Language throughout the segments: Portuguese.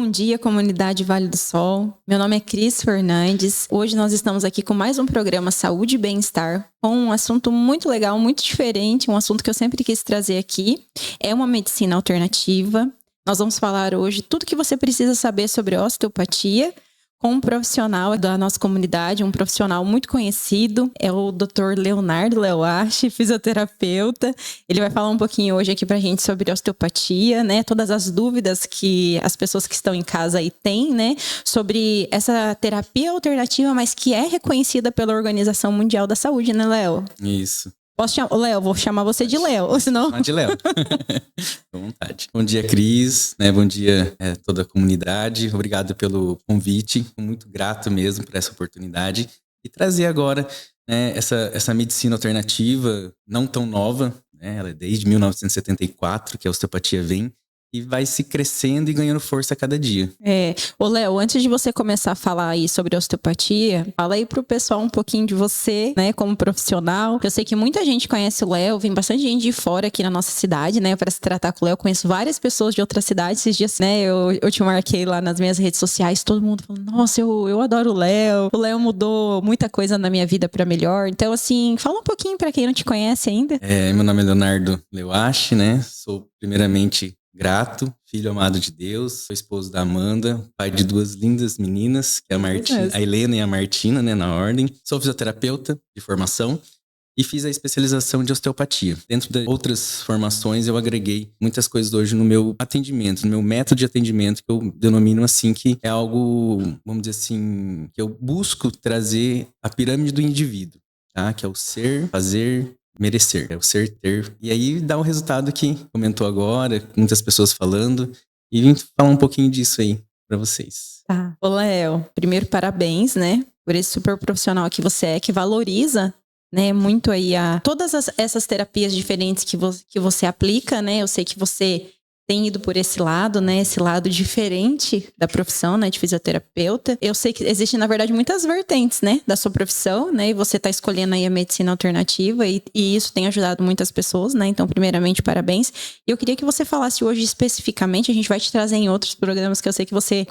Bom dia, comunidade Vale do Sol. Meu nome é Cris Fernandes. Hoje nós estamos aqui com mais um programa Saúde e Bem-Estar, com um assunto muito legal, muito diferente, um assunto que eu sempre quis trazer aqui. É uma medicina alternativa. Nós vamos falar hoje tudo que você precisa saber sobre osteopatia, com um profissional da nossa comunidade, um profissional muito conhecido, é o Dr. Leonardo Leoache, fisioterapeuta. Ele vai falar um pouquinho hoje aqui pra gente sobre osteopatia, né? Todas as dúvidas que as pessoas que estão em casa aí têm, né? Sobre essa terapia alternativa, mas que é reconhecida pela Organização Mundial da Saúde, né, Léo? Isso. Posso chamar, Léo, vou chamar você de Léo, senão... Chamar de Léo. Com vontade. Bom dia, Cris, né? Bom dia toda a comunidade. Obrigado pelo convite. Fico muito grato mesmo por essa oportunidade. E trazer agora, né, essa medicina alternativa, não tão nova, né? Ela é desde 1974 que a osteopatia vem. E vai se crescendo e ganhando força a cada dia. Ô Léo, antes de você começar a falar aí sobre osteopatia, fala aí pro pessoal um pouquinho de você, né, como profissional. Eu sei que muita gente conhece o Léo, vem bastante gente de fora aqui na nossa cidade, né, para se tratar com o Léo. Conheço várias pessoas de outras cidades. Esses dias, né, eu te marquei lá nas minhas redes sociais, todo mundo falando, nossa, eu adoro o Léo mudou muita coisa na minha vida para melhor. Então, assim, fala um pouquinho para quem não te conhece ainda. Meu nome é Leonardo Leoache, né, sou primeiramente grato, filho amado de Deus, sou esposo da Amanda, pai de duas lindas meninas, que é a Helena e a Martina, né, na ordem. Sou fisioterapeuta de formação e fiz a especialização de osteopatia. Dentro de outras formações, eu agreguei muitas coisas hoje no meu atendimento, no meu método de atendimento, que eu denomino assim, que é algo, vamos dizer assim, que eu busco trazer a pirâmide do indivíduo, tá? Que é o ser, fazer, merecer, é o ser, ter. E aí dá o resultado que comentou agora, muitas pessoas falando, e vim falar um pouquinho disso aí pra vocês. Tá. Ô Léo, primeiro parabéns, né, por esse super profissional que você é, que valoriza, né, muito aí todas essas terapias diferentes que você aplica, né, eu sei que você tem ido por esse lado, né? Esse lado diferente da profissão, né? De fisioterapeuta. Eu sei que existem, na verdade, muitas vertentes, né? Da sua profissão, né? E você tá escolhendo aí a medicina alternativa e isso tem ajudado muitas pessoas, né? Então, primeiramente, parabéns. E eu queria que você falasse hoje especificamente, a gente vai te trazer em outros programas que eu sei que você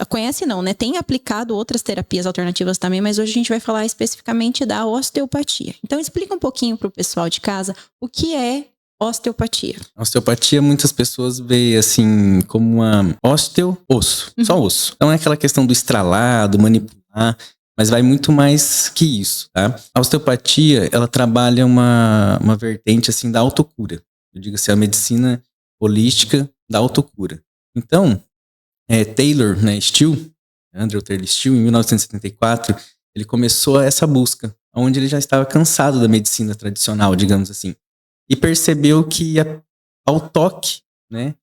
conhece não, né? Tem aplicado outras terapias alternativas também, mas hoje a gente vai falar especificamente da osteopatia. Então, explica um pouquinho pro pessoal de casa o que é osteopatia. Osteopatia, muitas pessoas veem assim como uma osso, só osso. Não é aquela questão do estralar, do manipular, mas vai muito mais que isso, tá? A osteopatia, ela trabalha uma vertente assim da autocura. Eu digo assim, a medicina holística da autocura. Então, Taylor, né, Steele, Andrew Taylor Steele, em 1974, ele começou essa busca, onde ele já estava cansado da medicina tradicional, digamos assim. E percebeu que ao toque, né,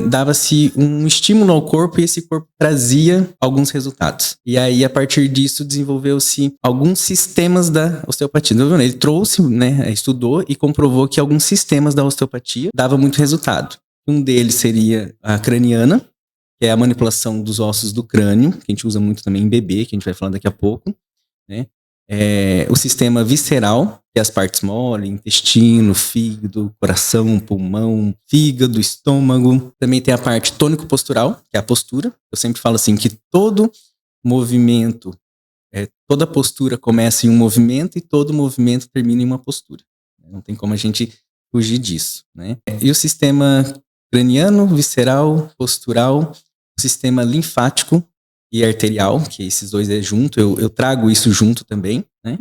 dava-se um estímulo ao corpo e esse corpo trazia alguns resultados. E aí, a partir disso, desenvolveu-se alguns sistemas da osteopatia. Ele trouxe, né, estudou e comprovou que alguns sistemas da osteopatia davam muito resultado. Um deles seria a craniana, que é a manipulação dos ossos do crânio, que a gente usa muito também em bebê, que a gente vai falar daqui a pouco, né? O sistema visceral, que é as partes mole, intestino, fígado, coração, pulmão, fígado, estômago. Também tem a parte tônico-postural, que é a postura. Eu sempre falo assim que todo movimento, toda postura começa em um movimento e todo movimento termina em uma postura. Não tem como a gente fugir disso, né? E o sistema craniano, visceral, postural, o sistema linfático e arterial, que esses dois é junto, eu trago isso junto também, né?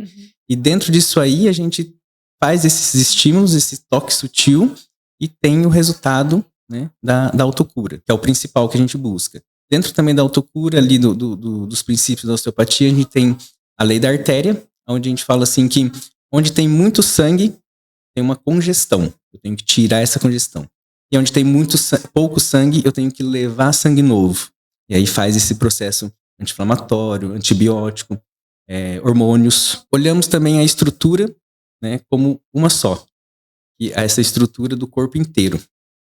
E dentro disso aí a gente faz esses estímulos, esse toque sutil e tem o resultado, né, da autocura, que é o principal que a gente busca. Dentro também da autocura, ali dos princípios da osteopatia, a gente tem a lei da artéria, onde a gente fala assim que onde tem muito sangue, tem uma congestão, eu tenho que tirar essa congestão. E onde tem pouco sangue, eu tenho que levar sangue novo. E aí faz esse processo anti-inflamatório, antibiótico, hormônios. Olhamos também a estrutura, né, como uma só. E essa estrutura do corpo inteiro.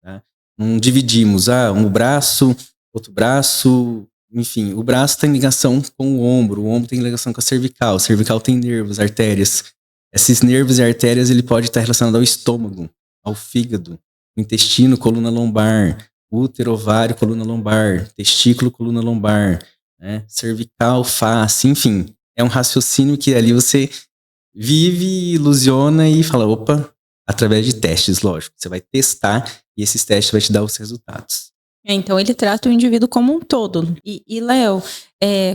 Tá? Não dividimos, um braço, outro braço, enfim. O braço tem ligação com o ombro tem ligação com a cervical tem nervos, artérias. Esses nervos e artérias, ele pode estar relacionado ao estômago, ao fígado, ao intestino, coluna lombar, útero, ovário, coluna lombar, testículo, coluna lombar, né? Cervical, face, enfim. É um raciocínio que ali você vive, ilusiona e fala, opa, através de testes, lógico. Você vai testar e esses testes vai te dar os resultados. Então, ele trata o indivíduo como um todo. E Léo,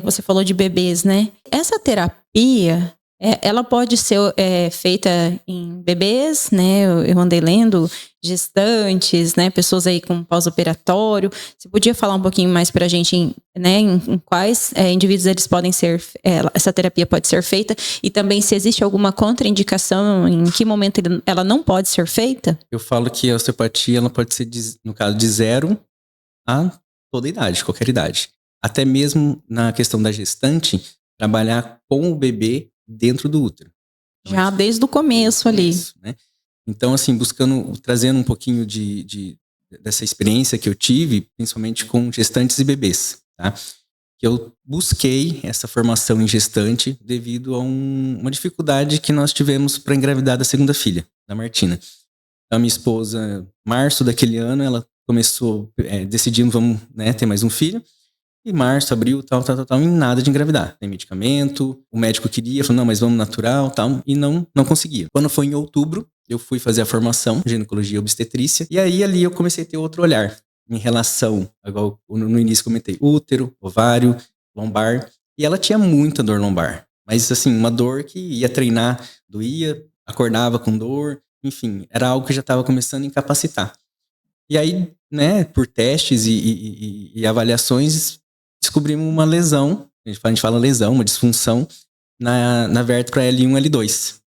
você falou de bebês, né? Essa terapia, ela pode ser feita em bebês, né? Eu andei lendo gestantes, né? Pessoas aí com pós-operatório. Você podia falar um pouquinho mais pra gente, em quais indivíduos eles podem ser, essa terapia pode ser feita? E também se existe alguma contraindicação, em que momento ela não pode ser feita? Eu falo que a osteopatia, ela pode ser, no caso, de 0 a toda idade, qualquer idade. Até mesmo na questão da gestante, trabalhar com o bebê dentro do útero. Então, já desde o começo ali. Né? Então, assim, trazendo um pouquinho dessa experiência que eu tive, principalmente com gestantes e bebês, tá? Que eu busquei essa formação em gestante devido a uma dificuldade que nós tivemos para engravidar da segunda filha, da Martina. Então, a minha esposa, março daquele ano, ela começou, decidimos, vamos, né, ter mais um filho. E março, abril, tal, e nada de engravidar. Tem medicamento, o médico queria, falou, não, mas vamos natural, tal, e não conseguia. Quando foi em outubro, eu fui fazer a formação de ginecologia e obstetrícia, e aí ali eu comecei a ter outro olhar em relação, igual no início comentei, útero, ovário, lombar, e ela tinha muita dor lombar. Mas assim, uma dor que ia treinar, doía, acordava com dor, enfim, era algo que já estava começando a incapacitar. E aí, né, por testes e avaliações, descobrimos uma lesão, a gente fala lesão, uma disfunção na vértebra L1 e L2.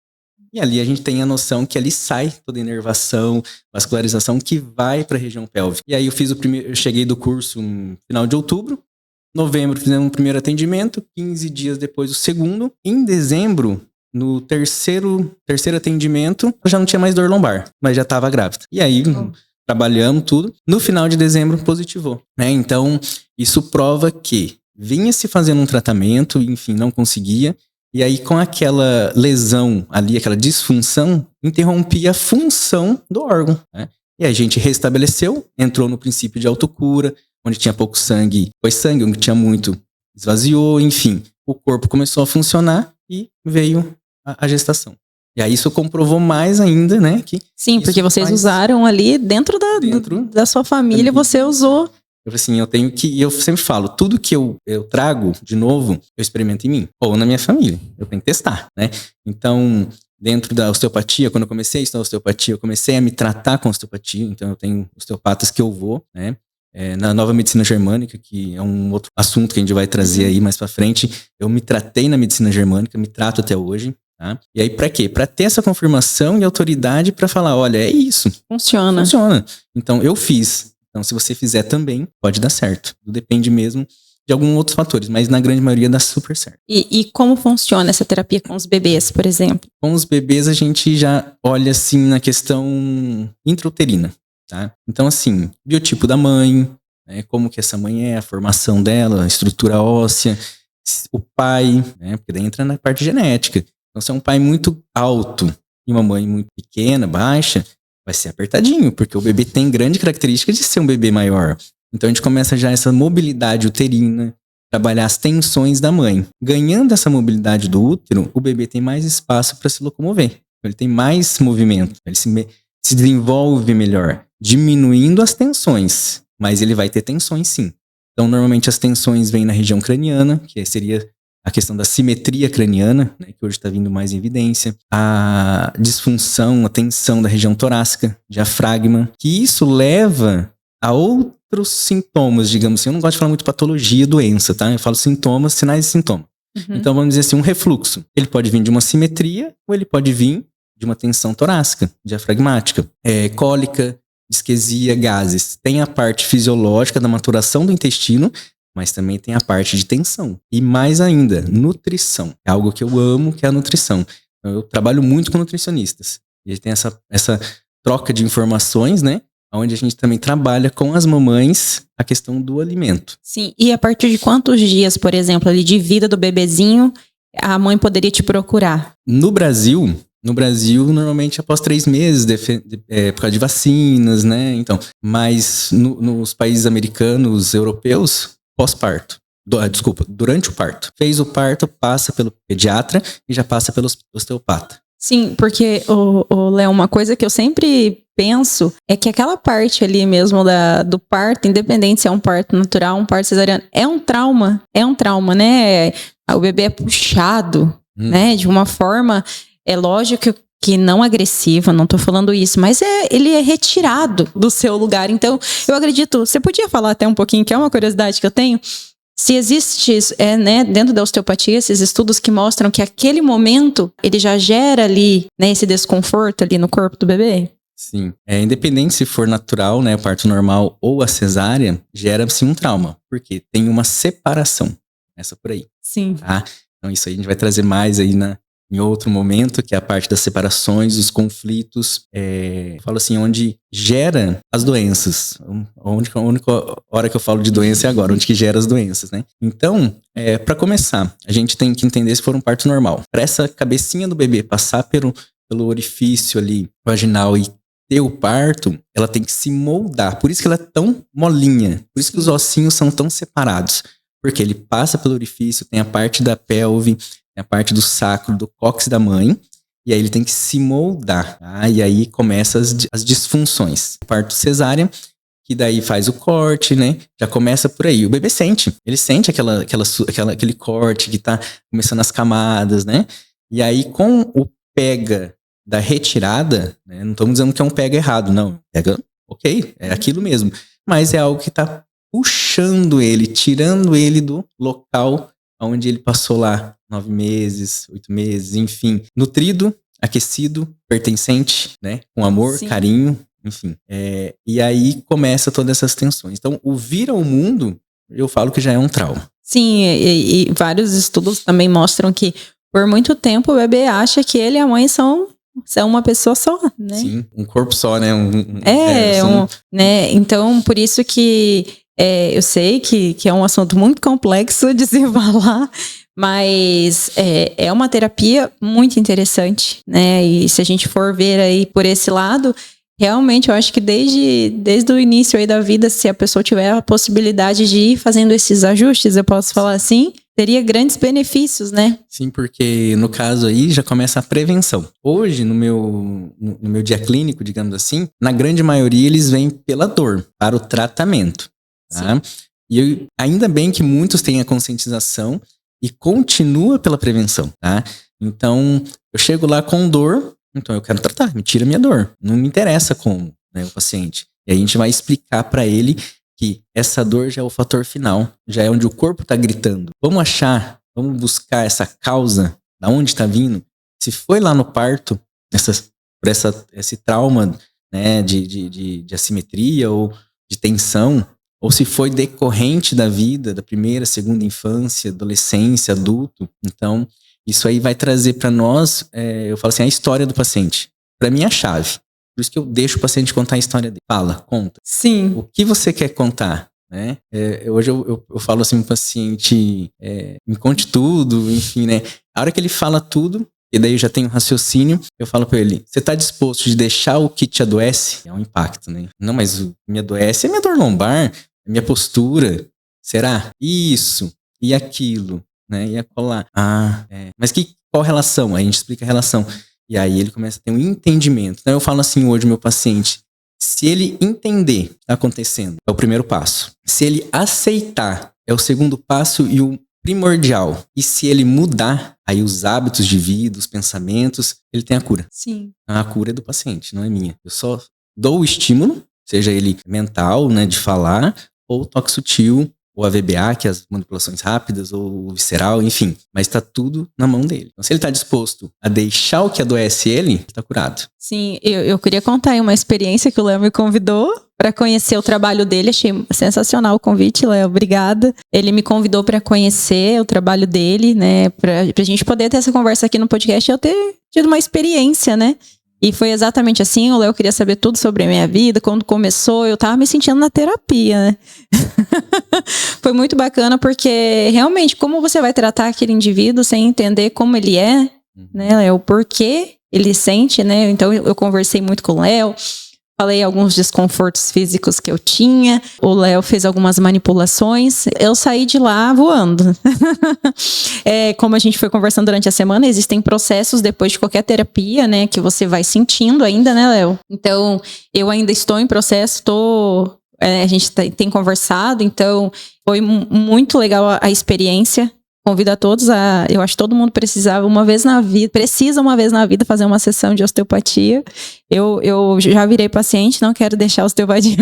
E ali a gente tem a noção que ali sai toda a inervação, vascularização que vai para a região pélvica. E aí eu cheguei do curso no final de outubro, novembro fizemos o primeiro atendimento, 15 dias depois o segundo. Em dezembro, no terceiro atendimento, eu já não tinha mais dor lombar, mas já estava grávida. E aí trabalhamos tudo. No final de dezembro, positivou. Né? Então, isso prova que vinha se fazendo um tratamento, enfim, não conseguia. E aí, com aquela lesão ali, aquela disfunção, interrompia a função do órgão. Né? E a gente restabeleceu, entrou no princípio de autocura, onde tinha pouco sangue, foi sangue, onde tinha muito, esvaziou, enfim. O corpo começou a funcionar e veio a gestação. E aí isso comprovou mais ainda, né? Que sim, porque vocês usaram ali dentro da sua família, você usou. Eu sempre falo, tudo que eu trago de novo, eu experimento em mim. Ou na minha família. Eu tenho que testar, né? Então, dentro da osteopatia, quando eu comecei a estudar osteopatia, eu comecei a me tratar com osteopatia. Então, eu tenho osteopatas que eu vou, né? Na nova medicina germânica, que é um outro assunto que a gente vai trazer aí mais pra frente. Eu me tratei na medicina germânica, me trato até hoje. Tá? E aí, pra quê? Pra ter essa confirmação e autoridade pra falar, olha, é isso. Funciona. Então, eu fiz. Então, se você fizer também, pode dar certo. Depende mesmo de alguns outros fatores, mas na grande maioria dá super certo. E como funciona essa terapia com os bebês, por exemplo? Com os bebês, a gente já olha, assim, na questão intrauterina, tá? Então, assim, biotipo da mãe, né? Como que essa mãe é, a formação dela, a estrutura óssea, o pai, né? Porque daí entra na parte genética. Então, se é um pai muito alto e uma mãe muito pequena, baixa, vai ser apertadinho, porque o bebê tem grande característica de ser um bebê maior. Então, a gente começa já essa mobilidade uterina, trabalhar as tensões da mãe. Ganhando essa mobilidade do útero, o bebê tem mais espaço para se locomover. Ele tem mais movimento, ele se desenvolve melhor, diminuindo as tensões. Mas ele vai ter tensões, sim. Então, normalmente, as tensões vêm na região craniana, que seria a questão da simetria craniana, né, que hoje está vindo mais em evidência, a disfunção, a tensão da região torácica, diafragma, que isso leva a outros sintomas, digamos assim. Eu não gosto de falar muito patologia, doença, tá? Eu falo sintomas, sinais e sintomas. Uhum. Então, vamos dizer assim, um refluxo. Ele pode vir de uma simetria ou ele pode vir de uma tensão torácica, diafragmática, cólica, disquesia, gases. Tem a parte fisiológica da maturação do intestino, mas também tem a parte de tensão. E mais ainda, nutrição. É algo que eu amo, que é a nutrição. Eu trabalho muito com nutricionistas. E a gente tem essa troca de informações, né? Onde a gente também trabalha com as mamães a questão do alimento. Sim, e a partir de quantos dias, por exemplo, ali de vida do bebezinho, a mãe poderia te procurar? No Brasil, No Brasil, normalmente após 3 meses, por causa de vacinas, né? Então, mas nos países americanos, europeus, pós-parto. Durante o parto. Fez o parto, passa pelo pediatra e já passa pelo osteopata. Sim, porque, Léo, uma coisa que eu sempre penso é que aquela parte ali mesmo do parto, independente se é um parto natural, um parto cesariano, é um trauma, né? O bebê é puxado, né? De uma forma, é lógico que não agressiva, não tô falando isso, mas ele é retirado do seu lugar. Então, eu acredito, você podia falar até um pouquinho, que é uma curiosidade que eu tenho, se existe, né, dentro da osteopatia, esses estudos que mostram que aquele momento, ele já gera ali, né, esse desconforto ali no corpo do bebê? Sim. Independente se for natural, né, parto normal ou a cesárea, gera-se um trauma, porque tem uma separação. Essa por aí. Sim. Tá? Então isso aí a gente vai trazer mais aí em outro momento, que é a parte das separações, os conflitos, falo assim, onde gera as doenças. A única hora que eu falo de doença é agora, onde que gera as doenças, né? Então, para começar, a gente tem que entender se for um parto normal. Para essa cabecinha do bebê passar pelo orifício ali vaginal e ter o parto, ela tem que se moldar. Por isso que ela é tão molinha. Por isso que os ossinhos são tão separados. Porque ele passa pelo orifício, tem a parte da pelve, tem a parte do sacro, do cóccix da mãe, e aí ele tem que se moldar, tá? E aí começam as disfunções. Parto cesárea, que daí faz o corte, né? Já começa por aí. O bebê sente, ele sente aquele corte que tá começando as camadas, né? E aí com o pega da retirada, né? Não estamos dizendo que é um pega errado, não. Pega, ok, é aquilo mesmo. Mas é algo que tá puxando ele, tirando ele do local onde ele passou lá 9 meses, 8 meses, enfim. Nutrido, aquecido, pertencente, né? Com amor, Sim. carinho, enfim. E aí começa todas essas tensões. Então, o vir ao mundo, eu falo que já é um trauma. Sim, e vários estudos também mostram que por muito tempo o bebê acha que ele e a mãe são uma pessoa só, né? Sim, um corpo só, né? Né? Então, por isso que eu sei que é um assunto muito complexo de se falar, mas é uma terapia muito interessante, né? E se a gente for ver aí por esse lado, realmente eu acho que desde o início aí da vida, se a pessoa tiver a possibilidade de ir fazendo esses ajustes, eu posso falar assim, teria grandes benefícios, né? Sim, porque no caso aí já começa a prevenção. Hoje, no meu dia clínico, digamos assim, na grande maioria eles vêm pela dor, para o tratamento. Tá? E ainda bem que muitos têm a conscientização e continua pela prevenção, tá? Então, eu chego lá com dor, então eu quero tratar, me tira minha dor. Não me interessa como, né, o paciente. E aí a gente vai explicar para ele que essa dor já é o fator final, já é onde o corpo tá gritando. Vamos buscar essa causa, da onde está vindo. Se foi lá no parto, por esse trauma, né, de assimetria ou de tensão, ou se foi decorrente da vida, da primeira, segunda infância, adolescência, adulto. Então, isso aí vai trazer para nós, eu falo assim, a história do paciente. Para mim é a chave. Por isso que eu deixo o paciente contar a história dele. Fala, conta. Sim. O que você quer contar? Né? Hoje eu falo assim pro paciente, me conte tudo, enfim, né? A hora que ele fala tudo, e daí eu já tenho um raciocínio, eu falo pra ele, você tá disposto de deixar o que te adoece? É um impacto, né? Não, mas o que me adoece é minha dor lombar, minha postura, será? Isso, e aquilo, né? E acolá. Mas qual relação? Aí a gente explica a relação. E aí ele começa a ter um entendimento. Então eu falo assim hoje, meu paciente, se ele entender o que está acontecendo, é o primeiro passo. Se ele aceitar, é o segundo passo e o primordial. E se ele mudar, aí os hábitos de vida, os pensamentos, ele tem a cura. Sim. A cura é do paciente, não é minha. Eu só dou o estímulo, seja ele mental, né, de falar, ou toque sutil, ou a VBA, que é as manipulações rápidas, ou o visceral, enfim. Mas tá tudo na mão dele. Então, se ele tá disposto a deixar o que adoece ele tá curado. Sim, eu queria contar aí uma experiência que o Léo me convidou para conhecer o trabalho dele. Achei sensacional o convite, Léo. Obrigada. Ele me convidou para conhecer o trabalho dele, né? Pra gente poder ter essa conversa aqui no podcast e eu ter tido uma experiência, né? E foi exatamente assim, o Léo queria saber tudo sobre a minha vida, quando começou, eu tava me sentindo na terapia, né? Foi muito bacana, porque realmente, como você vai tratar aquele indivíduo sem entender como ele é, né, Léo? Por que ele sente, né? Então eu conversei muito com o Léo, falei alguns desconfortos físicos que eu tinha. O Léo fez algumas manipulações. Eu saí de lá voando. Como a gente foi conversando durante a semana, existem processos depois de qualquer terapia, né? Que você vai sentindo ainda, né, Léo? Então, eu ainda estou em processo, a gente tem conversado, então foi muito legal a experiência. Convido a todos eu acho que todo mundo precisa uma vez na vida fazer uma sessão de osteopatia. Eu já virei paciente, não quero deixar a osteopatia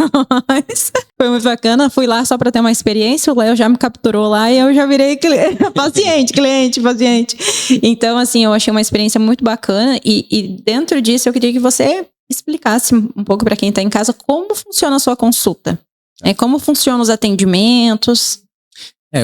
mais. Foi muito bacana, fui lá só para ter uma experiência, o Léo já me capturou lá e eu já virei cliente. Então, assim, eu achei uma experiência muito bacana e dentro disso eu queria que você explicasse um pouco para quem está em casa como funciona a sua consulta. Como funcionam os atendimentos.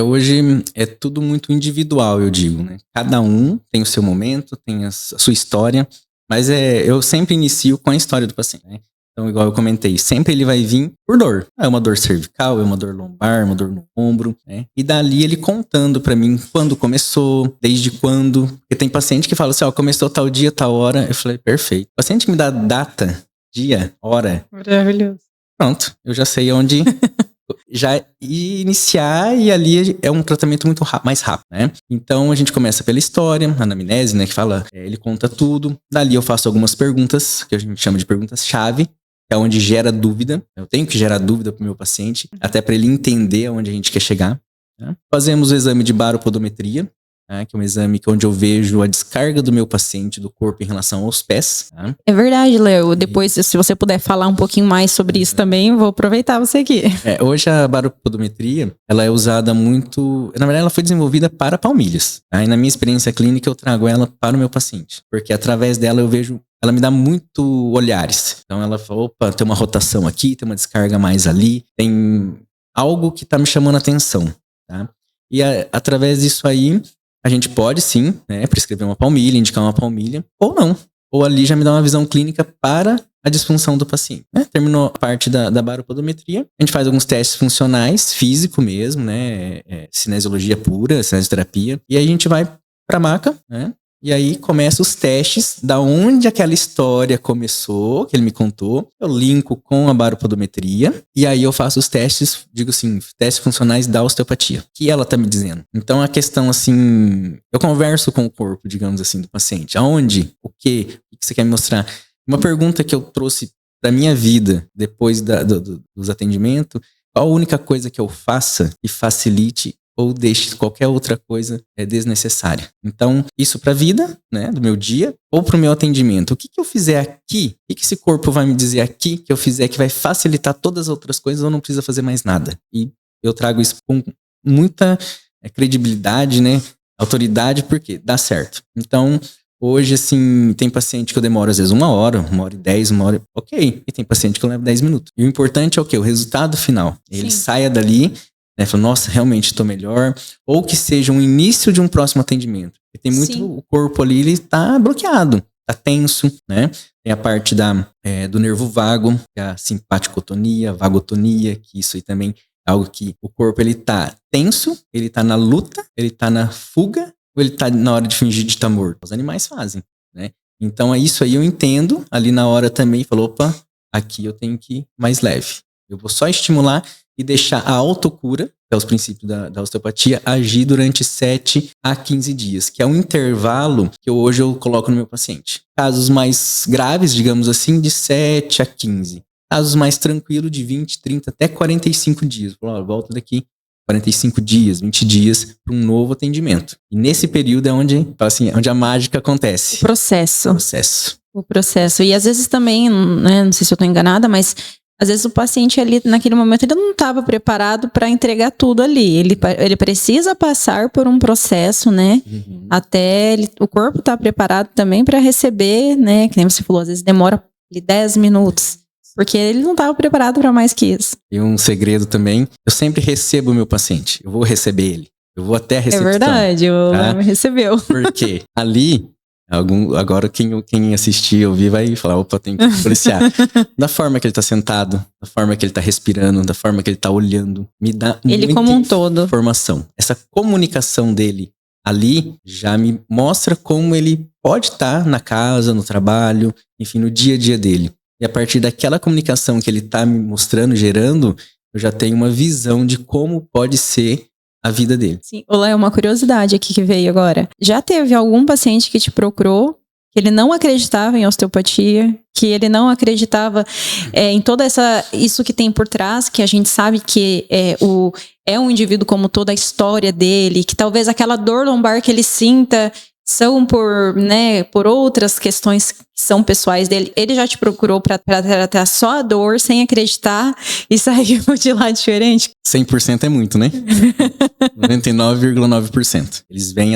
Hoje é tudo muito individual, eu digo, né? Cada um tem o seu momento, tem a sua história, mas eu sempre inicio com a história do paciente, né? Então, igual eu comentei, sempre ele vai vir por dor. É uma dor cervical, é uma dor lombar, uma dor no ombro, né? E dali ele contando pra mim quando começou, desde quando. Porque tem paciente que fala assim, começou tal dia, tal hora. Eu falei, perfeito. Paciente que me dá data, dia, hora. Maravilhoso. Pronto, eu já sei onde... já iniciar e ali é um tratamento muito mais rápido, né? Então a gente começa pela história, a anamnese, né? Que fala, ele conta tudo. Dali eu faço algumas perguntas, que a gente chama de perguntas-chave, que é onde gera dúvida. Eu tenho que gerar dúvida pro meu paciente, até para ele entender aonde a gente quer chegar. Né? Fazemos o exame de baropodometria, né? Que é um exame onde eu vejo a descarga do meu paciente do corpo em relação aos pés. Né? É verdade, Léo. Depois, se você puder falar um pouquinho mais sobre isso também, vou aproveitar você aqui. Hoje a baropodometria, ela é usada muito... Na verdade, ela foi desenvolvida para palmilhas. Tá? E na minha experiência clínica, eu trago ela para o meu paciente. Porque através dela eu vejo... Ela me dá muito olhares. Então ela fala, opa, tem uma rotação aqui, tem uma descarga mais ali. Tem algo que tá me chamando a atenção. Tá? E através disso aí... A gente pode, sim, né, prescrever uma palmilha, indicar uma palmilha, ou não. Ou ali já me dá uma visão clínica para a disfunção do paciente. Né? Terminou a parte da baropodometria. A gente faz alguns testes funcionais, físico mesmo, né? Cinesiologia pura, cinesioterapia. E aí a gente vai para a maca, né? E aí começa os testes da onde aquela história começou, que ele me contou. Eu linko com a baropodometria. E aí eu faço os testes, digo assim, testes funcionais da osteopatia. Que ela tá me dizendo. Então a questão assim, eu converso com o corpo, digamos assim, do paciente. Aonde? O que você quer me mostrar? Uma pergunta que eu trouxe da minha vida, depois dos atendimentos. Qual a única coisa que eu faça que facilite ou deixe qualquer outra coisa desnecessária. Então, isso para a vida, né, do meu dia, ou para o meu atendimento. O que eu fizer aqui, o que esse corpo vai me dizer aqui que eu fizer que vai facilitar todas as outras coisas ou não precisa fazer mais nada? E eu trago isso com muita credibilidade, né, autoridade, porque dá certo. Então, hoje, assim, tem paciente que eu demoro às vezes 1 hora, 1h10, 1 hora, ok. E tem paciente que eu levo 10 minutos. E o importante é o quê? O resultado final. Ele saia dali... Fala, nossa, realmente estou melhor. Ou que seja um início de um próximo atendimento. Porque tem muito, o corpo ali, ele tá bloqueado, tá tenso, né? Tem a parte do nervo vago, que é a simpaticotonia, vagotonia, que isso aí também é algo que o corpo, ele tá tenso, ele tá na luta, ele tá na fuga, ou ele tá na hora de fingir de estar morto. Os animais fazem, né? Então, é isso aí eu entendo, ali na hora também, falou, opa, aqui eu tenho que ir mais leve. Eu vou só estimular e deixar a autocura, que é os princípios da osteopatia, agir durante 7 a 15 dias, que é um intervalo que hoje eu coloco no meu paciente. Casos mais graves, digamos assim, de 7 a 15. Casos mais tranquilos, de 20, 30, até 45 dias. Volta daqui 45 dias, 20 dias para um novo atendimento. E nesse período é onde a mágica acontece. O processo. E às vezes também, né, não sei se eu estou enganada, mas... Às vezes o paciente ali, naquele momento, ele não estava preparado para entregar tudo ali. Ele precisa passar por um processo, né? Uhum. Até o corpo tá preparado também para receber, né? Que nem você falou, às vezes demora 10 minutos. Porque ele não estava preparado para mais que isso. E um segredo também, eu sempre recebo o meu paciente. Eu vou receber ele. Eu vou até a recepção. É verdade, me recebeu. Porque ali... Agora quem assistir, ouvir, vai falar, opa, tem que policiar. Da forma que ele tá sentado, da forma que ele tá respirando, da forma que ele tá olhando, me dá ele muita como um todo. informação. Essa comunicação dele ali já me mostra como ele pode estar na casa, no trabalho, enfim, no dia a dia dele. E a partir daquela comunicação que ele está me mostrando, gerando, eu já tenho uma visão de como pode ser a vida dele. Sim. Olá, é uma curiosidade aqui que veio agora. Já teve algum paciente que te procurou, que ele não acreditava em osteopatia, que ele não acreditava em toda isso que tem por trás, que a gente sabe que é um indivíduo como toda a história dele, que talvez aquela dor lombar que ele sinta são por outras questões que são pessoais dele. Ele já te procurou para tratar só a dor, sem acreditar, e saiu de lá diferente? 100% é muito, né? 99,9%. Eles vêm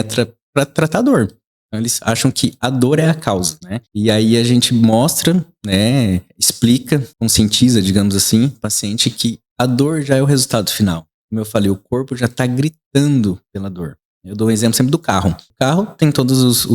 para tratar a dor. Então, eles acham que a dor é a causa, né? E aí a gente mostra, né? Explica, conscientiza, digamos assim, o paciente que a dor já é o resultado final. Como eu falei, o corpo já está gritando pela dor. Eu dou um exemplo sempre do carro. O carro tem todas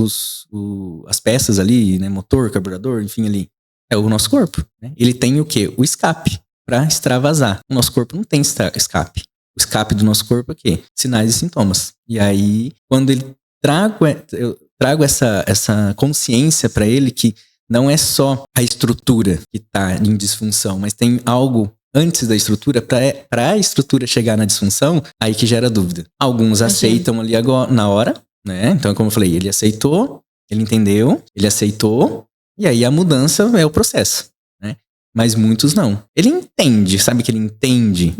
as peças ali, né? Motor, carburador, enfim, ali. É o nosso corpo, né? Ele tem o quê? O escape para extravasar. O nosso corpo não tem escape. O escape do nosso corpo é o quê? Sinais e sintomas. E aí, quando eu trago essa consciência para ele que não é só a estrutura que está em disfunção, mas tem algo antes da estrutura, para a estrutura chegar na disfunção, aí que gera dúvida. Alguns aceitam ali agora, na hora, né? Então, como eu falei, ele aceitou, ele entendeu, ele aceitou, e aí a mudança é o processo, né? Mas muitos não. Ele entende, sabe que ele entende,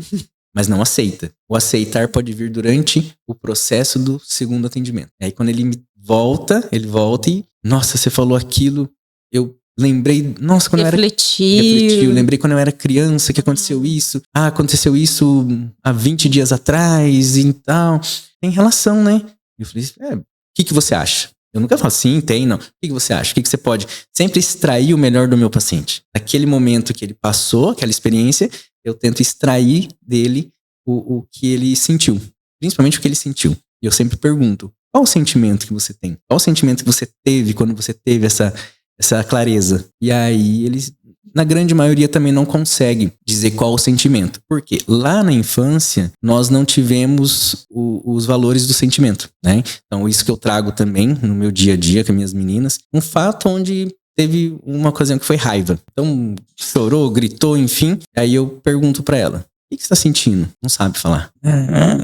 mas não aceita. O aceitar pode vir durante o processo do segundo atendimento. Aí quando ele volta e, nossa, você falou aquilo, eu lembrei, nossa, quando refletiu, lembrei quando eu era criança que aconteceu isso. Ah, aconteceu isso há 20 dias atrás e tal. Tem relação, né? Eu falei, o que você acha? Eu nunca falo assim, tem, não. O que você acha? O que você pode sempre extrair o melhor do meu paciente? Naquele momento que ele passou, aquela experiência, eu tento extrair dele o que ele sentiu. Principalmente o que ele sentiu. E eu sempre pergunto, qual o sentimento que você tem? Qual o sentimento que você teve quando você teve essa clareza? E aí eles, na grande maioria, também não consegue dizer qual o sentimento. Porque lá na infância, nós não tivemos os valores do sentimento, né? Então, isso que eu trago também no meu dia a dia com as minhas meninas. Um fato onde teve uma ocasião que foi raiva. Então, chorou, gritou, enfim. Aí eu pergunto pra ela, o que você tá sentindo? Não sabe falar.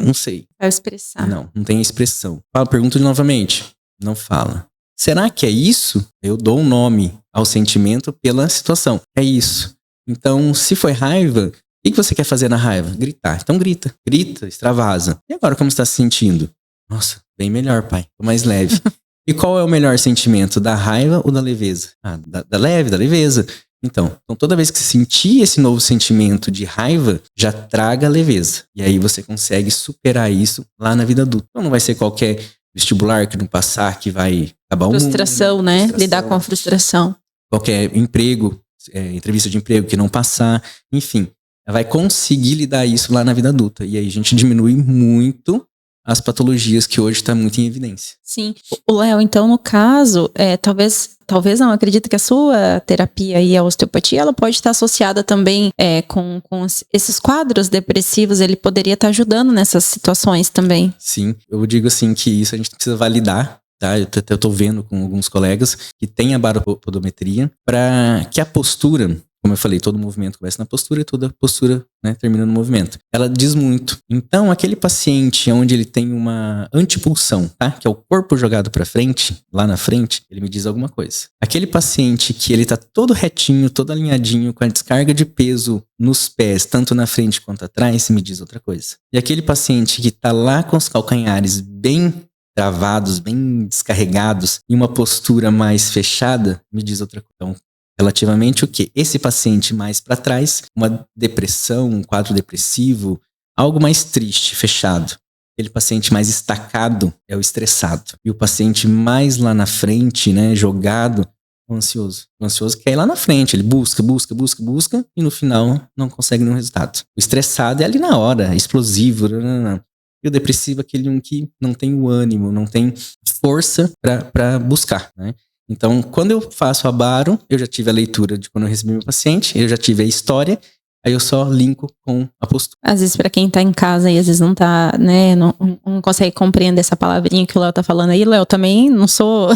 Não sei. Vai expressar. Não tem expressão. Pergunto novamente. Não fala. Será que é isso? Eu dou um nome ao sentimento pela situação. É isso. Então, se foi raiva, o que você quer fazer na raiva? Gritar. Então grita. Grita, extravasa. E agora como você está se sentindo? Nossa, bem melhor, pai. Tô mais leve. E qual é o melhor sentimento? Da raiva ou da leveza? Da leveza. Então, toda vez que você sentir esse novo sentimento de raiva, já traga a leveza. E aí você consegue superar isso lá na vida adulta. Então não vai ser qualquer vestibular que não passar, que vai acabar frustração, né? Lidar com a frustração. Qualquer emprego, entrevista de emprego que não passar, enfim. Vai conseguir lidar isso lá na vida adulta. E aí a gente diminui muito as patologias que hoje está muito em evidência. Sim. O Léo, então, no caso, talvez não, acredito que a sua terapia e a osteopatia, ela pode estar associada também com esses quadros depressivos, ele poderia estar ajudando nessas situações também. Sim, eu digo assim que isso a gente precisa validar, tá? Eu tô vendo com alguns colegas que têm a baropodometria para que a postura, como eu falei, todo movimento começa na postura e toda postura, né, termina no movimento. Ela diz muito. Então, aquele paciente onde ele tem uma antipulsão, tá? Que é o corpo jogado para frente, lá na frente, ele me diz alguma coisa. Aquele paciente que ele tá todo retinho, todo alinhadinho, com a descarga de peso nos pés, tanto na frente quanto atrás, me diz outra coisa. E aquele paciente que tá lá com os calcanhares bem travados, bem descarregados, e uma postura mais fechada, me diz outra coisa. Então, relativamente o quê? Esse paciente mais para trás, uma depressão, um quadro depressivo, algo mais triste, fechado. Aquele paciente mais estacado é o estressado. E o paciente mais lá na frente, né, jogado, o ansioso. O ansioso quer ir lá na frente, ele busca, e no final não consegue nenhum resultado. O estressado é ali na hora, explosivo, E o depressivo é aquele que não tem o ânimo, não tem força para buscar, né? Então, quando eu faço a baro, eu já tive a leitura de quando eu recebi meu paciente, eu já tive a história, aí eu só linko com a postura. Às vezes pra quem tá em casa e às vezes não tá, né, não consegue compreender essa palavrinha que o Léo tá falando aí. Léo, também não sou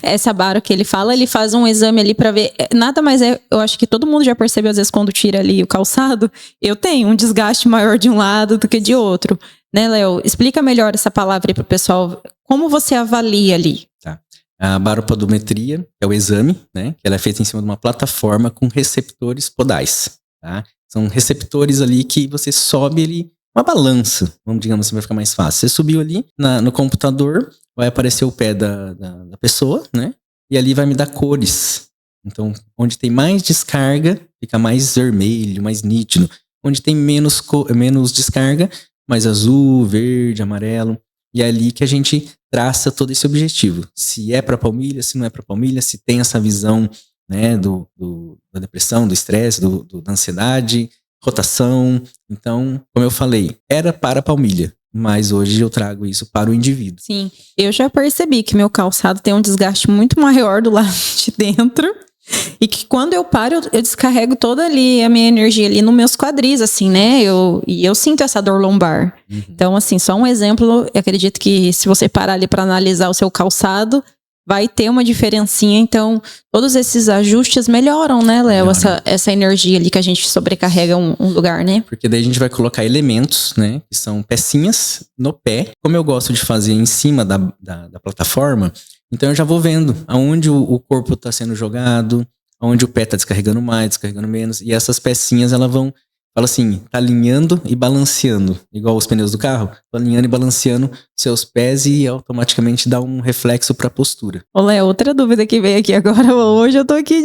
essa Baro que ele faz um exame ali pra ver, nada mais eu acho que todo mundo já percebeu às vezes quando tira ali o calçado, eu tenho um desgaste maior de um lado do que de outro, né, Léo? Explica melhor essa palavra aí pro pessoal, como você avalia ali? Tá. A baropodometria é o exame, né? Que ela é feita em cima de uma plataforma com receptores podais, tá? São receptores ali que você sobe ele, uma balança, vamos digamos assim, vai ficar mais fácil. Você subiu ali no computador, vai aparecer o pé da pessoa, né? E ali vai me dar cores. Então, onde tem mais descarga, fica mais vermelho, mais nítido. Onde tem menos descarga, mais azul, verde, amarelo. E é ali que a gente traça todo esse objetivo. Se é para palmilha, se não é para palmilha, se tem essa visão, né, da depressão, do estresse, da ansiedade, rotação. Então, como eu falei, era para palmilha, mas hoje eu trago isso para o indivíduo. Sim, eu já percebi que meu calçado tem um desgaste muito maior do lado de dentro. E que quando eu paro, eu descarrego toda ali a minha energia ali nos meus quadris, assim, né? E eu sinto essa dor lombar. Uhum. Então, assim, só um exemplo, eu acredito que se você parar ali para analisar o seu calçado, vai ter uma diferencinha. Então, todos esses ajustes melhoram, né, Léo? Essa energia ali que a gente sobrecarrega um lugar, né? Porque daí a gente vai colocar elementos, né? Que são pecinhas no pé. Como eu gosto de fazer em cima da plataforma, então eu já vou vendo aonde o corpo está sendo jogado, aonde o pé está descarregando mais, descarregando menos. E essas pecinhas, elas vão, fala assim, tá alinhando e balanceando. Igual os pneus do carro, alinhando e balanceando seus pés e automaticamente dá um reflexo para a postura. Ô, Léo, outra dúvida que veio aqui agora, hoje eu tô aqui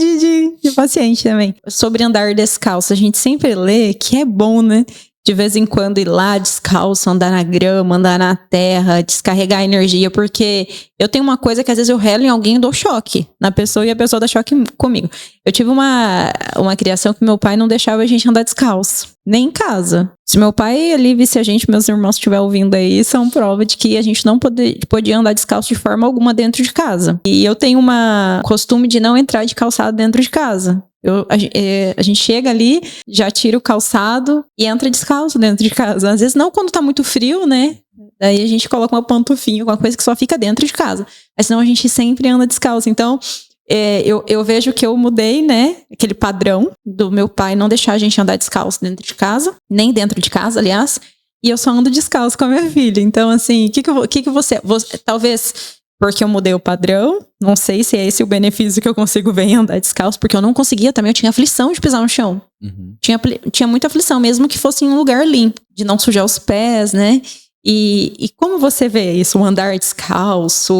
de paciente também. Sobre andar descalço, a gente sempre lê que é bom, né? De vez em quando ir lá descalço, andar na grama, andar na terra, descarregar a energia, porque eu tenho uma coisa que às vezes eu relo em alguém e dou choque na pessoa e a pessoa dá choque comigo. Eu tive uma criação que meu pai não deixava a gente andar descalço, nem em casa. Se meu pai ali visse a gente, meus irmãos estiver ouvindo aí, são prova de que a gente não podia andar descalço de forma alguma dentro de casa. E eu tenho uma costume de não entrar de calçado dentro de casa. A gente chega ali, já tira o calçado e entra descalço dentro de casa. Às vezes não quando tá muito frio, né? Daí a gente coloca uma pantufinha, alguma coisa que só fica dentro de casa. Mas senão a gente sempre anda descalço. Então, eu vejo que eu mudei, né? Aquele padrão do meu pai não deixar a gente andar descalço dentro de casa. Nem dentro de casa, aliás. E eu só ando descalço com a minha filha. Então, assim, o que você... Talvez... Porque eu mudei o padrão, não sei se é esse o benefício que eu consigo ver em andar descalço, porque eu não conseguia também, eu tinha aflição de pisar no chão. Uhum. Tinha muita aflição, mesmo que fosse em um lugar limpo, de não sujar os pés, né? E como você vê isso, o andar descalço,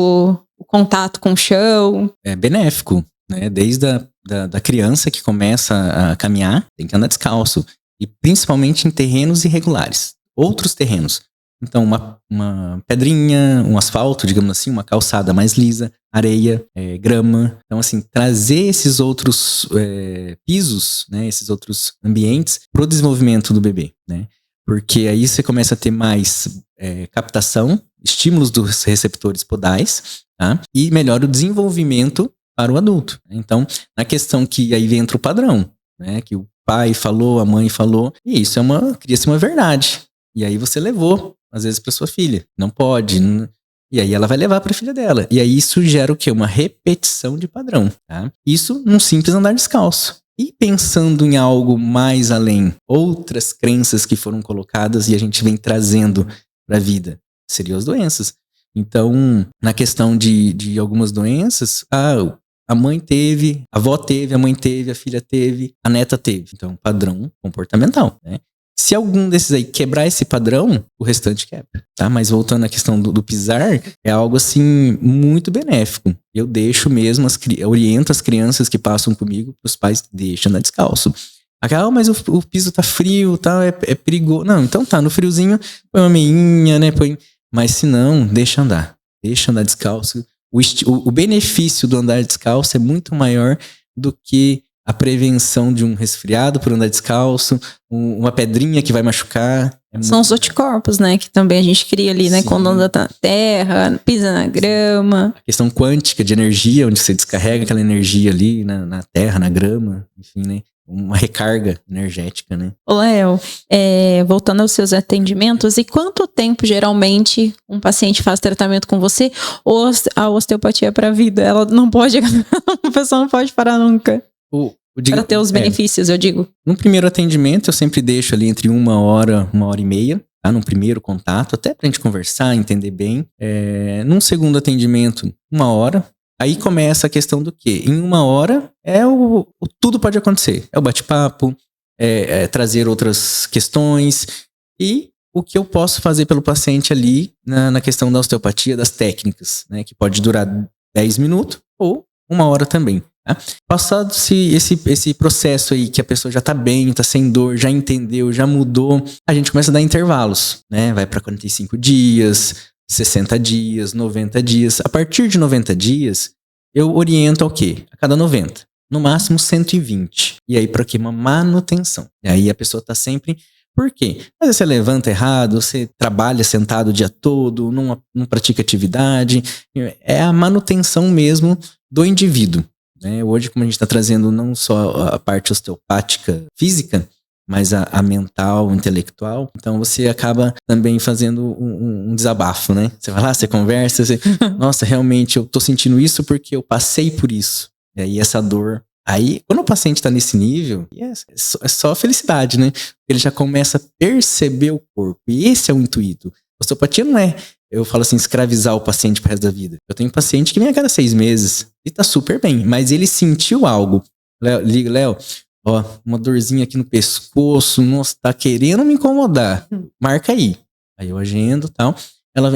o contato com o chão? É benéfico, né? Desde da criança que começa a caminhar, tem que andar descalço. E principalmente em terrenos irregulares, outros terrenos. Então, uma pedrinha, um asfalto, digamos assim, uma calçada mais lisa, areia, grama. Então, assim, trazer esses outros pisos, né, esses outros ambientes para o desenvolvimento do bebê, né? Porque aí você começa a ter mais captação, estímulos dos receptores podais, tá? E melhora o desenvolvimento para o adulto. Então, na questão que aí entra o padrão, né? Que o pai falou, a mãe falou, e isso cria-se uma verdade. E aí você levou, às vezes, para sua filha. Não pode. E aí ela vai levar para a filha dela. E aí isso gera o quê? Uma repetição de padrão. Tá? Isso num simples andar descalço. E pensando em algo mais além, outras crenças que foram colocadas e a gente vem trazendo para a vida, seriam as doenças. Então, na questão de algumas doenças, a mãe teve, a avó teve, a mãe teve, a filha teve, a neta teve. Então, padrão comportamental, né? Se algum desses aí quebrar esse padrão, o restante quebra, tá? Mas voltando à questão do pisar, é algo assim muito benéfico. Eu deixo mesmo, oriento as crianças que passam comigo, os pais deixam andar descalço. Mas o piso tá frio, tá? É perigoso. Não, então tá, no friozinho põe uma meinha, né? Mas se não, deixa andar descalço. O benefício do andar descalço é muito maior do que a prevenção de um resfriado por andar descalço, uma pedrinha que vai machucar. São os anticorpos, né? Que também a gente cria ali, né? Sim. Quando anda na terra, pisa na grama. A questão quântica de energia, onde você descarrega aquela energia ali na terra, na grama, enfim, né? uma recarga energética, né? Ô, Léo, voltando aos seus atendimentos, e quanto tempo geralmente um paciente faz tratamento com você? Ou a osteopatia é para a vida? Ela não pode, a pessoa não pode parar nunca. Para ter os benefícios, eu digo. No primeiro atendimento, eu sempre deixo ali entre 1 hora e 1 hora e meia, tá? Num primeiro contato, até pra gente conversar, entender bem. Num segundo atendimento, 1 hora. Aí começa a questão do quê? Em 1 hora, tudo pode acontecer. É o bate-papo, trazer outras questões e o que eu posso fazer pelo paciente ali na questão da osteopatia, das técnicas, né? Que pode durar 10 minutos ou 1 hora também. Tá? Passado-se esse processo aí que a pessoa já tá bem, tá sem dor, já entendeu, já mudou, a gente começa a dar intervalos, né? Vai para 45 dias, 60 dias, 90 dias. A partir de 90 dias, eu oriento ao quê? A cada 90. No máximo 120. E aí para quê? Uma manutenção. E aí a pessoa tá sempre... Por quê? Às vezes você levanta errado, você trabalha sentado o dia todo, não pratica atividade. É a manutenção mesmo do indivíduo. Hoje, como a gente está trazendo não só a parte osteopática física, mas a mental, intelectual, então você acaba também fazendo um desabafo, né? Você vai lá, você conversa, nossa, realmente eu tô sentindo isso porque eu passei por isso. E aí essa dor... Aí, quando o paciente está nesse nível, é só felicidade, né? Ele já começa a perceber o corpo. E esse é o intuito. Osteopatia não é, eu falo assim, escravizar o paciente pro resto da vida. Eu tenho paciente que vem a cada 6 meses e tá super bem, mas ele sentiu algo. Léo, ó, uma dorzinha aqui no pescoço, nossa, tá querendo me incomodar. Marca aí. Aí eu agendo e tal.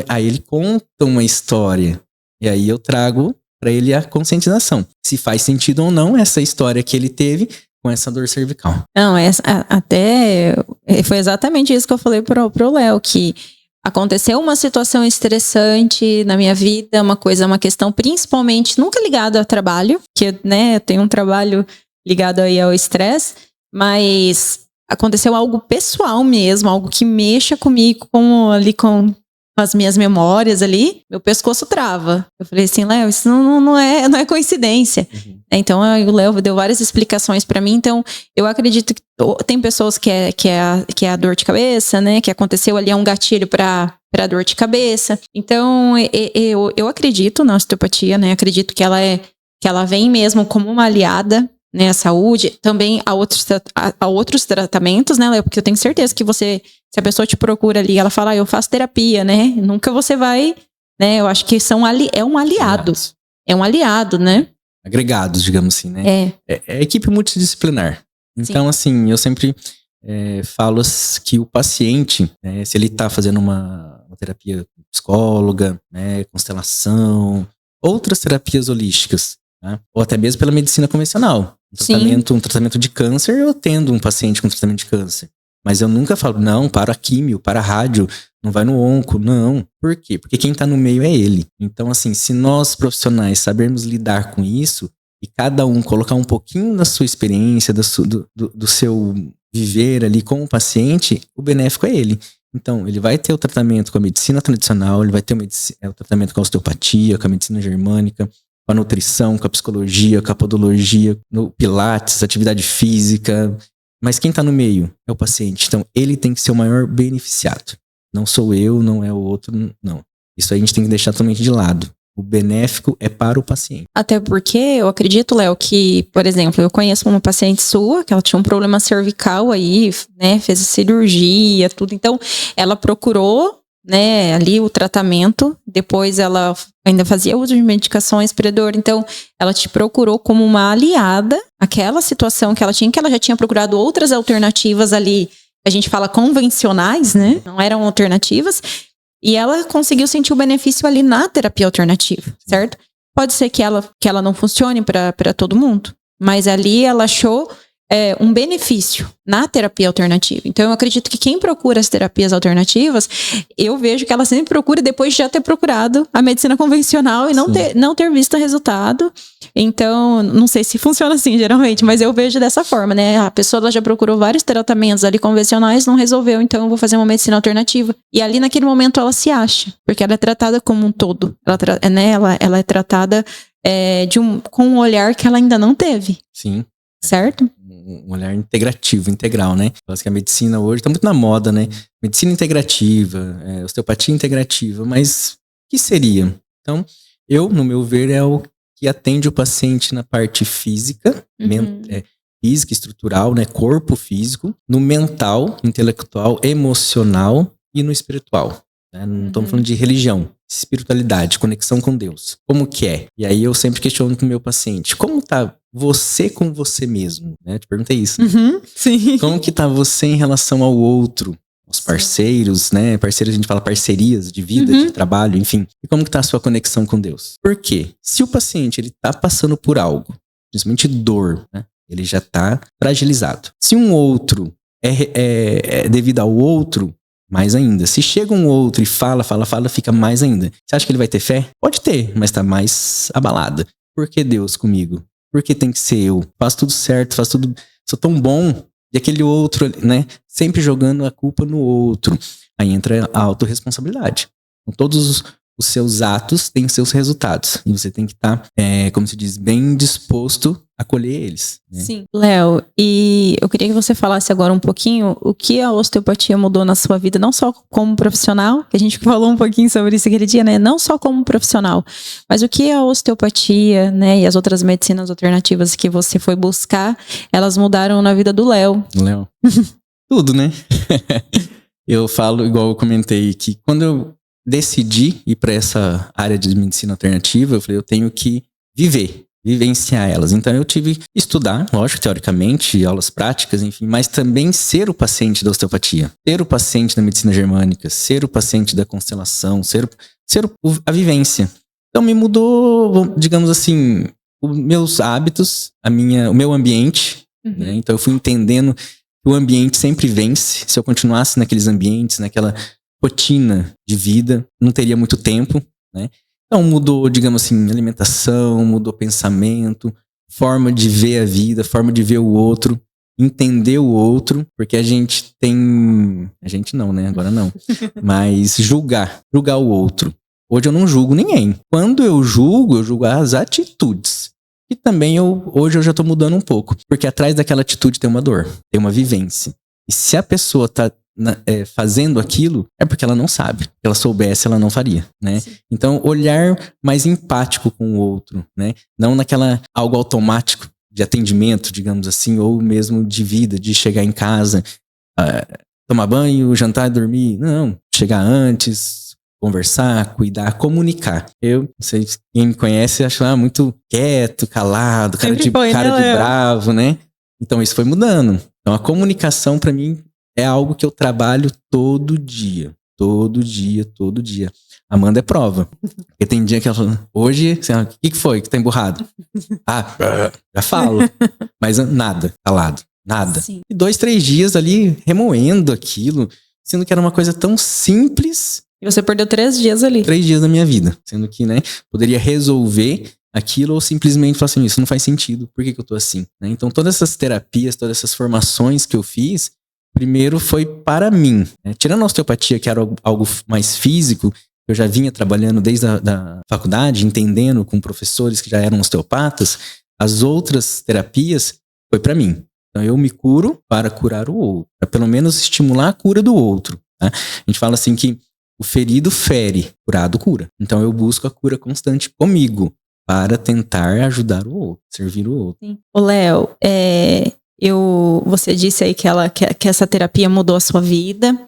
Aí ele conta uma história. E aí eu trago para ele a conscientização. Se faz sentido ou não essa história que ele teve com essa dor cervical. Não, até foi exatamente isso que eu falei pro Léo, que aconteceu uma situação estressante na minha vida, uma questão principalmente nunca ligada ao trabalho, que, né, eu tenho um trabalho ligado aí ao estresse, mas aconteceu algo pessoal mesmo, algo que mexa comigo, com as minhas memórias ali, meu pescoço trava. Eu falei assim, Léo, isso não é coincidência. Uhum. Então, o Léo deu várias explicações pra mim. Então, eu acredito que tem pessoas que é a dor de cabeça, né? Que aconteceu ali, é um gatilho pra dor de cabeça. Então, eu acredito na osteopatia, né? Acredito que ela vem mesmo como uma aliada, né, a saúde, também a outros tratamentos, né, Léo? Porque eu tenho certeza que se a pessoa te procura ali, ela fala, eu faço terapia, né? Nunca você vai, né? Eu acho que é um aliado. É um aliado, né? Agregados, digamos assim, né? É equipe multidisciplinar. Então, sim, assim, eu sempre falo que o paciente, né, se ele tá fazendo uma terapia psicóloga, né, constelação, outras terapias holísticas, né, ou até mesmo pela medicina convencional. Um tratamento de câncer, eu atendo um paciente com tratamento de câncer. Mas eu nunca falo, não, para a químio, para a rádio, não vai no onco, não. Por quê? Porque quem tá no meio é ele. Então, assim, se nós profissionais sabermos lidar com isso, e cada um colocar um pouquinho da sua experiência, do seu viver ali com o paciente, o benéfico é ele. Então, ele vai ter o tratamento com a medicina tradicional, ele vai ter o tratamento com a osteopatia, com a medicina germânica, com a nutrição, com a psicologia, com a podologia, no pilates, atividade física. Mas quem tá no meio é o paciente. Então, ele tem que ser o maior beneficiado. Não sou eu, não é o outro, não. Isso aí a gente tem que deixar totalmente de lado. O benéfico é para o paciente. Até porque eu acredito, Léo, que, por exemplo, eu conheço uma paciente sua, que ela tinha um problema cervical aí, né, fez cirurgia, tudo. Então, ela procurou, né, ali o tratamento, depois ela ainda fazia uso de medicações para dor, então ela te procurou como uma aliada àquela situação que ela já tinha procurado outras alternativas ali, a gente fala convencionais, né, não eram alternativas, e ela conseguiu sentir o benefício ali na terapia alternativa, certo? Pode ser que ela não funcione para todo mundo, mas ali ela achou um benefício na terapia alternativa. Então, eu acredito que quem procura as terapias alternativas, eu vejo que ela sempre procura depois de já ter procurado a medicina convencional e não ter visto resultado. Então, não sei se funciona assim, geralmente, mas eu vejo dessa forma, né? A pessoa ela já procurou vários tratamentos ali convencionais, não resolveu, então eu vou fazer uma medicina alternativa. E ali, naquele momento, ela se acha, porque ela é tratada como um todo. Ela é tratada com um olhar que ela ainda não teve. Sim. Certo? um olhar integrativo, integral, né? Parece que a medicina hoje tá muito na moda, né? Medicina integrativa, osteopatia integrativa, mas o que seria? Então, no meu ver, é o que atende o paciente na parte física, física, estrutural, né? Corpo físico, no mental, intelectual, emocional e no espiritual. Né? Não estamos falando de religião, espiritualidade, conexão com Deus. Como que é? E aí eu sempre questiono com o meu paciente, como tá você com você mesmo? Né? Eu te perguntei isso. Né? Sim. Como que tá você em relação ao outro? Os parceiros, né? Parceiros, a gente fala parcerias de vida, de trabalho, enfim. E como que tá a sua conexão com Deus? Por quê? Se o paciente, ele tá passando por algo, principalmente dor, né? Ele já tá fragilizado. Se um outro é devido ao outro, mais ainda. Se chega um outro e fala, fica mais ainda. Você acha que ele vai ter fé? Pode ter, mas tá mais abalada. Por que Deus comigo? Por que tem que ser eu? Faço tudo certo, sou tão bom. E aquele outro, né? Sempre jogando a culpa no outro. Aí entra a autorresponsabilidade. Com todos os seus atos têm seus resultados. E você tem que estar, como se diz, bem disposto a colher eles. Né? Sim. Léo, e eu queria que você falasse agora um pouquinho o que a osteopatia mudou na sua vida, não só como profissional, que a gente falou um pouquinho sobre isso aquele dia, né? Não só como profissional, mas o que a osteopatia, né, e as outras medicinas alternativas que você foi buscar, elas mudaram na vida do Léo. Léo. Tudo, né? Eu falo, igual eu comentei, que quando eu decidi ir para essa área de medicina alternativa, eu falei, eu tenho que vivenciar elas. Então eu tive que estudar, lógico, teoricamente, aulas práticas, enfim, mas também ser o paciente da osteopatia, ser o paciente da medicina germânica, ser o paciente da constelação, ser a vivência. Então me mudou, digamos assim, os meus hábitos, o meu ambiente, né? Então eu fui entendendo que o ambiente sempre vence. Se eu continuasse naqueles ambientes, naquela rotina de vida, não teria muito tempo, né? Então mudou, digamos assim, alimentação, mudou pensamento, forma de ver a vida, forma de ver o outro, entender o outro, porque a gente não, né? Agora não. Mas julgar o outro. Hoje eu não julgo ninguém. Quando eu julgo as atitudes. E também hoje eu já tô mudando um pouco, porque atrás daquela atitude tem uma dor, tem uma vivência. E se a pessoa tá fazendo aquilo, é porque ela não sabe. Se ela soubesse, ela não faria, né? Sim. Então, olhar mais empático com o outro, né? Não algo automático de atendimento, digamos assim, ou mesmo de vida, de chegar em casa, tomar banho, jantar e dormir. Não, chegar antes, conversar, cuidar, comunicar. Eu, não sei, quem me conhece, acha muito quieto, calado, cara de bravo, né? Então, isso foi mudando. Então, a comunicação, pra mim, é algo que eu trabalho todo dia. Todo dia. Amanda é prova. Porque tem dia que ela fala, hoje, o que foi que tá emburrado? Já falo. Mas nada, calado. Nada. Sim. E 2-3 dias ali remoendo aquilo, sendo que era uma coisa tão simples. E você perdeu 3 dias ali. 3 dias da minha vida. Sendo que, né, poderia resolver aquilo ou simplesmente falar assim, isso não faz sentido. Por que eu tô assim? Né? Então, todas essas terapias, todas essas formações que eu fiz, primeiro foi para mim. Né? Tirando a osteopatia, que era algo mais físico, eu já vinha trabalhando desde a faculdade, entendendo com professores que já eram osteopatas, as outras terapias foi para mim. Então eu me curo para curar o outro, para pelo menos estimular a cura do outro. Né? A gente fala assim que o ferido fere, curado cura. Então eu busco a cura constante comigo para tentar ajudar o outro, servir o outro. Sim. Ô Léo, você disse aí que essa terapia mudou a sua vida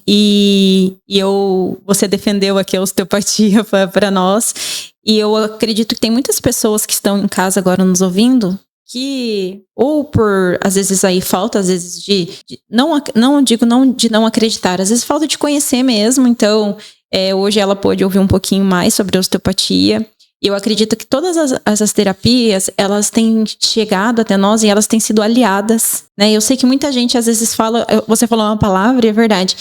e você defendeu aqui a osteopatia para nós, e eu acredito que tem muitas pessoas que estão em casa agora nos ouvindo que, ou por, às vezes aí falta, às vezes não de não acreditar, às vezes falta de conhecer mesmo. Então hoje ela pôde ouvir um pouquinho mais sobre a osteopatia. Eu acredito que todas essas terapias, elas têm chegado até nós e elas têm sido aliadas, né? Eu sei que muita gente às vezes fala, você falou uma palavra e é verdade.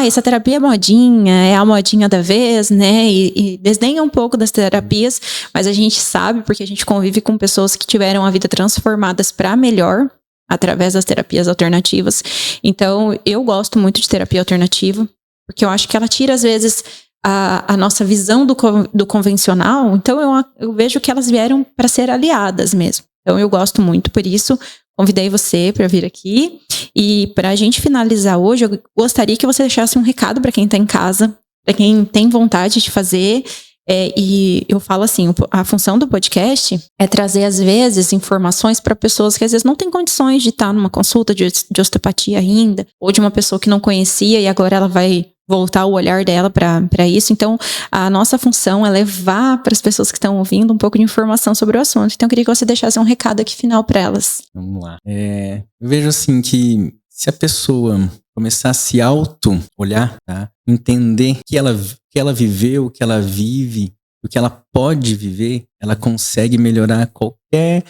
Essa terapia é modinha, é a modinha da vez, né? E desdenha um pouco das terapias, mas a gente sabe, porque a gente convive com pessoas que tiveram a vida transformadas para melhor através das terapias alternativas. Então, eu gosto muito de terapia alternativa, porque eu acho que ela tira, às vezes, a nossa visão do convencional. Então eu vejo que elas vieram para ser aliadas mesmo. Então eu gosto muito por isso. convidei você para vir aqui. E para a gente finalizar hoje, eu gostaria que você deixasse um recado para quem está em casa, para quem tem vontade de fazer. E eu falo assim, a função do podcast é trazer, às vezes, informações para pessoas que às vezes não têm condições de estar numa consulta de osteopatia ainda, ou de uma pessoa que não conhecia e agora ela vai voltar o olhar dela para isso. Então, a nossa função é levar para as pessoas que estão ouvindo um pouco de informação sobre o assunto. Então, eu queria que você deixasse um recado aqui final para elas. Vamos lá. Eu vejo assim que se a pessoa começar a se auto-olhar, tá? Entender que ela viveu, o que ela vive, o que ela pode viver, ela consegue melhorar qualquer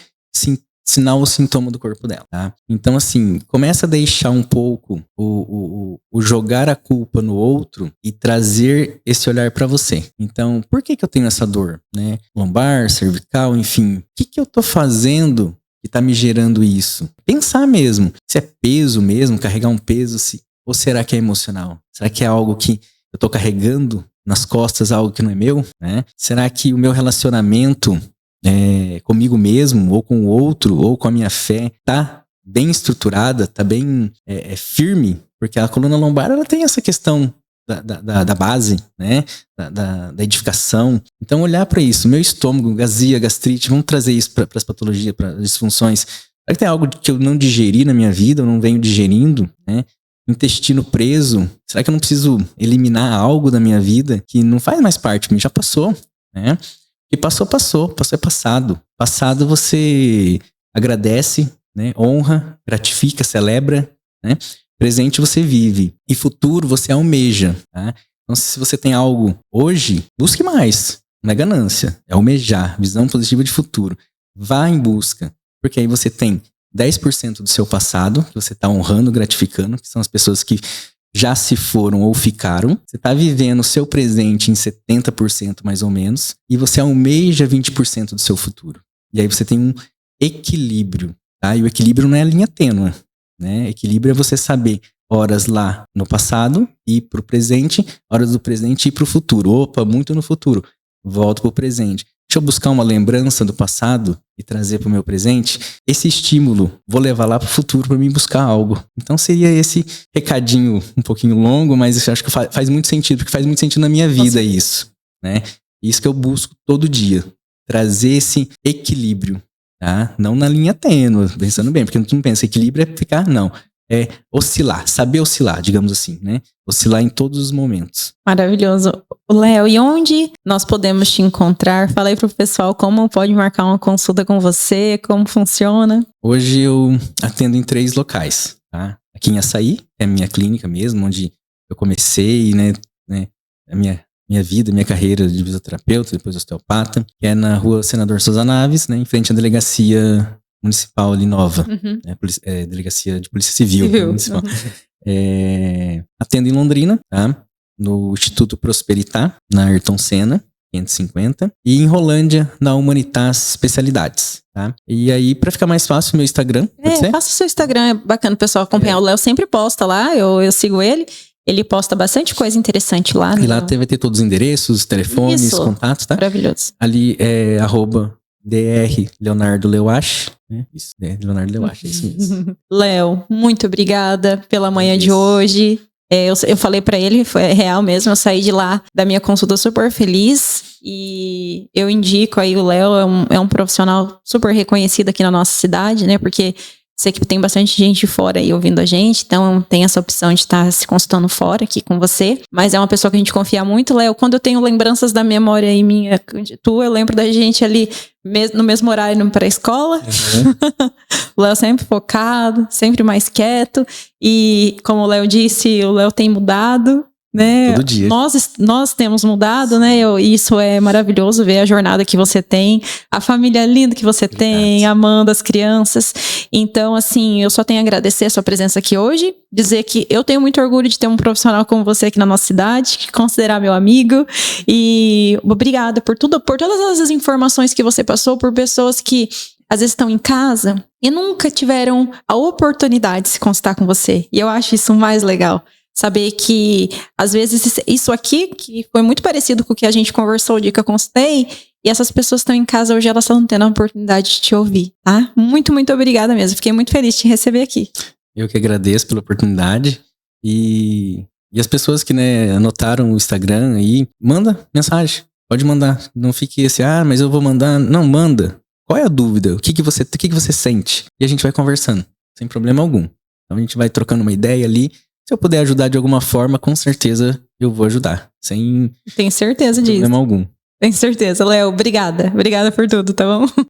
sinal ou sintoma do corpo dela, tá? Então, assim, começa a deixar um pouco o jogar a culpa no outro e trazer esse olhar pra você. Então, por que eu tenho essa dor, né? Lombar, cervical, enfim. O que eu tô fazendo que tá me gerando isso? Pensar mesmo. Se é peso mesmo, carregar um peso, ou será que é emocional? Será que é algo que eu tô carregando nas costas, algo que não é meu, né? Será que o meu relacionamento comigo mesmo, ou com o outro, ou com a minha fé, tá bem estruturada, tá bem firme? Porque a coluna lombar, ela tem essa questão da base, né? Da edificação. Então, olhar para isso. Meu estômago, azia, gastrite, vamos trazer isso para as patologias, para as disfunções. Será que tem algo que eu não digeri na minha vida, eu não venho digerindo, né? Intestino preso. Será que eu não preciso eliminar algo da minha vida que não faz mais parte de mim? Já passou, né? E passou é passado. Passado você agradece, né? Honra, gratifica, celebra, né? Presente você vive. E futuro você almeja, tá? Então, se você tem algo hoje, busque mais. Não é ganância, é almejar. Visão positiva de futuro. Vá em busca. Porque aí você tem 10% do seu passado, que você está honrando, gratificando, que são as pessoas que já se foram ou ficaram. Você está vivendo o seu presente em 70% mais ou menos, e você almeja 20% do seu futuro. E aí você tem um equilíbrio, tá? E o equilíbrio não é a linha tênue, né? Equilíbrio é você saber horas lá no passado e pro presente, horas do presente e pro futuro. Opa, muito no futuro. Volto pro presente. Deixa eu buscar uma lembrança do passado e trazer para o meu presente. Esse estímulo, vou levar lá para o futuro para mim buscar algo. Então seria esse recadinho um pouquinho longo, mas eu acho que faz muito sentido, porque faz muito sentido na minha vida isso, né? Isso que eu busco todo dia. Trazer esse equilíbrio, tá? Não na linha tênue, pensando bem, porque tu não pensa, equilíbrio é ficar, não. É oscilar, saber oscilar, digamos assim, né? Oscilar em todos os momentos. Maravilhoso. Léo, e onde nós podemos te encontrar? Fala aí pro pessoal como pode marcar uma consulta com você, como funciona. Hoje eu atendo em 3 locais, tá? Aqui em Açaí, é a minha clínica mesmo, onde eu comecei, né a minha vida, minha carreira de fisioterapeuta, depois osteopata, que é na rua Senador Sousa Naves, né? Em frente à delegacia municipal ali nova, delegacia de polícia civil. Municipal. Atendo em Londrina, tá? No Instituto Prosperitar, na Ayrton Senna, 550. E em Rolândia, na Humanitas Especialidades, tá? E aí, pra ficar mais fácil, meu Instagram, pode ser? Faça o seu Instagram, é bacana o pessoal acompanhar. O Léo sempre posta lá, eu sigo ele. Ele posta bastante coisa interessante lá. E lá vai ter todos os endereços, telefones, contatos, tá? Maravilhoso. Ali é @Dr. Leonardo Leuache, né? Isso, Leonardo Leuache, é isso mesmo. Léo, muito obrigada pela manhã de hoje. Eu falei pra ele, foi real mesmo, eu saí de lá da minha consulta super feliz e eu indico aí o Léo, é um profissional super reconhecido aqui na nossa cidade, né? Porque sei que tem bastante gente de fora aí ouvindo a gente, então tem essa opção de estar se consultando fora aqui com você. Mas é uma pessoa que a gente confia muito, Léo. Quando eu tenho lembranças da memória aí minha, eu lembro da gente ali no mesmo horário indo pra escola. O Léo sempre focado, sempre mais quieto. E como o Léo disse, o Léo tem mudado, né? Todo dia. Nós temos mudado, né? Isso é maravilhoso ver a jornada que você tem, a família linda que você tem, amando as crianças. Então, assim, eu só tenho a agradecer a sua presença aqui hoje, dizer que eu tenho muito orgulho de ter um profissional como você aqui na nossa cidade, considerar meu amigo. E obrigada por todas as informações que você passou, por pessoas que às vezes estão em casa e nunca tiveram a oportunidade de se consultar com você. E eu acho isso mais legal. Saber que, às vezes, isso aqui, que foi muito parecido com o que a gente conversou o dia que eu consultei, E essas pessoas estão em casa hoje, elas estão tendo a oportunidade de te ouvir, tá? Muito, muito obrigada mesmo. Fiquei muito feliz de te receber aqui. Eu que agradeço pela oportunidade. E as pessoas que, né, anotaram o Instagram aí, manda mensagem. Pode mandar. Não fique assim, mas eu vou mandar. Não, manda. Qual é a dúvida? O que você sente? E a gente vai conversando, sem problema algum. Então a gente vai trocando uma ideia ali. Se eu puder ajudar de alguma forma, com certeza eu vou ajudar. Sem Tenho certeza disso. Problema algum. Tenho certeza, Léo. Obrigada. Obrigada por tudo, tá bom?